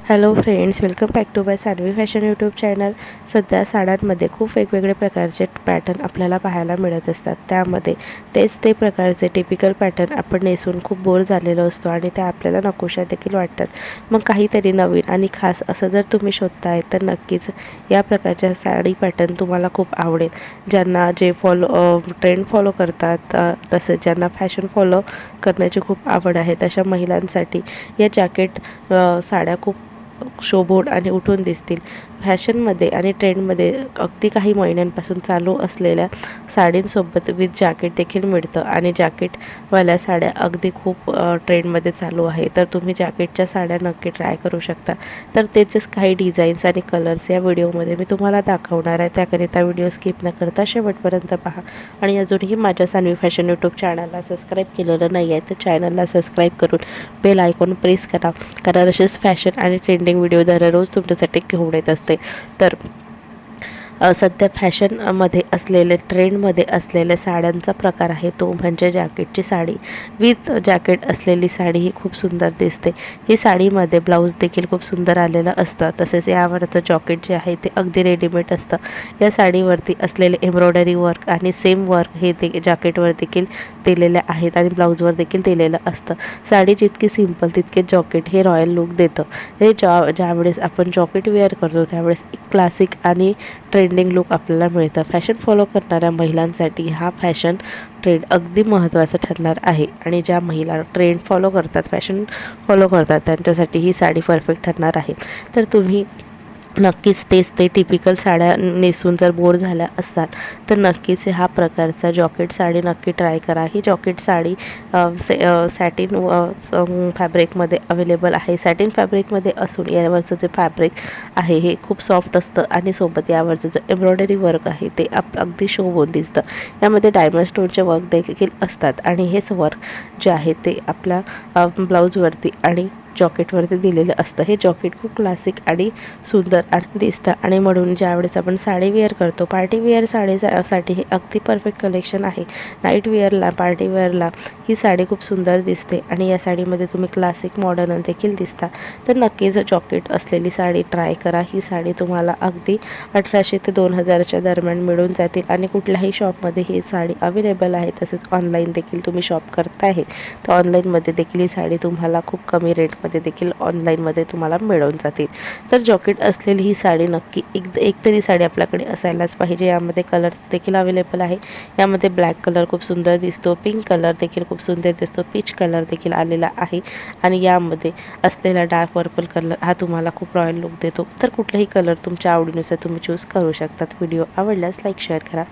Hello friends, welcome back to my Sanvi fashion YouTube channel. सध्या साड्यांमध्ये खूप वेगवेगळे प्रकारचे पॅटर्न आपल्याला पाहायला मिळत असतात. त्यामध्ये ते प्रकारचे टिपिकल पॅटर्न आपण नेसून खूप बोर झालेलो असतो आणि ते आपल्याला नकोशा देखील वाटतात. मग काहीतरी नवीन आणि खास असं जर तुम्ही शोधताय तर नक्कीच या प्रकारच्या साडी पॅटर्न तुम्हाला खूप आवडेल. ज्यांना ट्रेंड फॉलो करतात, तसेच ज्यांना फॅशन फॉलो करण्याची खूप आवड आहे तशा महिलांसाठी या साड्या खूप शोभून आणि उठून दिसतील. फॅशनमध्ये आणि ट्रेंडमध्ये अगदी काही महिन्यांपासून चालू असलेल्या साडींसोबत विथ जॅकेट देखील मिळतं आणि जॅकेटवाल्या साड्या अगदी खूप ट्रेंडमध्ये चालू आहे. तर तुम्ही जॅकेटच्या साड्या नक्की ट्राय करू शकता. तर त्याचेच काही डिझाईन्स आणि कलर्स या व्हिडिओमध्ये मी तुम्हाला दाखवणार आहे. त्याकरिता व्हिडिओ स्किप न करता शेवटपर्यंत पहा आणि अजूनही माझ्या सानवी फॅशन यूट्यूब चॅनलला सबस्क्राईब केलेलं नाही आहे तर चॅनलला सबस्क्राईब करून बेल आयकॉन प्रेस करा, कारण असेच फॅशन आणि ट्रेंडिंग व्हिडिओ दररोज तुमच्यासाठी घेऊन येत असते. तर सध्या फॅशनमध्ये असलेले ट्रेंडमध्ये असलेल्या साड्यांचा प्रकार आहे तो म्हणजे जॅकेटची साडी. विथ जॅकेट असलेली साडी ही खूप सुंदर दिसते. ही साडीमध्ये ब्लाऊज देखील खूप सुंदर आलेलं असतं. तसेच यावरचं जॅकेट जे आहे ते अगदी रेडीमेड असतं. या साडीवरती असलेले एम्ब्रॉयडरी वर्क आणि सेम वर्क हे जॅकेटवर देखील दिलेले आहेत आणि ब्लाऊजवर देखील दिलेलं असतं. साडी जितकी सिंपल तितके जॅकेट हे रॉयल लुक देतं. हे ज्यावेळेस आपण जॅकेट वेअर करतो त्यावेळेस एक क्लासिक आणि ट्रेंडिंग लुक आपल्याला मिळतं. फॅशन फॉलो करणाऱ्या महिलांसाठी हा फॅशन ट्रेंड अगदी महत्त्वाचा ठरणार आहे आणि ज्या महिला ट्रेंड फॉलो करतात, फॅशन फॉलो करतात त्यांच्यासाठी ही साडी परफेक्ट ठरणार आहे. तर तुम्ही नक्कीच ते टिपिकल साड्या नेसून जर बोर झाल्या असाल तर नक्कीच हा प्रकारचा जॅकेट साडी नक्की ट्राय करा. ही जॅकेट साडी सॅटिन फॅब्रिकमध्ये अवेलेबल आहे. सॅटिन फॅब्रिकमध्ये असून यावरचं जे फॅब्रिक आहे हे खूप सॉफ्ट असतं आणि सोबत यावरचं जे एम्ब्रॉयडरी वर्क आहे ते अगदी शोभून दिसतं. यामध्ये डायमंड स्टोनचे वर्क देखील असतात आणि हेच वर्क जे आहे ते आपल्या ब्लाऊजवरती आणि जॅकेटवरती दिलेलं असतं. हे जॅकेट खूप क्लासिक आणि सुंदर दिसतं आणि म्हणून ज्यावेळेस आपण साडी वेअर करतो, पार्टी वेअर साडीसाठी हे अगदी परफेक्ट कलेक्शन आहे. नाईट वेअरला, पार्टी वेअरला ही साडी खूप सुंदर दिसते आणि या साडीमध्ये तुम्ही क्लासिक मॉडर्न देखील दिसता. तर नक्कीच जॅकेट असलेली साडी ट्राय करा. ही साडी तुम्हाला अगदी 1800 ते 2000च्या दरम्यान मिळून जातील आणि कुठल्याही शॉपमध्ये ही साडी अवेलेबल आहे. तसेच ऑनलाईन देखील तुम्ही शॉप करताय तर ऑनलाईनमध्ये देखील ही साडी तुम्हाला खूप कमी रेटमध्ये देखील ऑनलाईनमध्ये तुम्हाला मिळून जातील. तर जॅकेट असलेली ही साडी नक्की एक तरी साडी आपल्याकडे असायलाच पाहिजे. यामध्ये कलर्स देखील अवेलेबल आहे. यामध्ये ब्लॅक कलर खूप सुंदर दिसतो, पिंक कलर देखील खूप सुंदर दिसतो, पीच कलर देखील आलेला आहे आणि यामध्ये असलेला डार्क पर्पल कलर हा तुम्हाला खूप रॉयल लुक देतो. तर कुठलाही कलर तुमच्या आवडीनुसार तुम्ही चूज करू शकतात. व्हिडिओ आवडल्यास लाईक शेअर करा.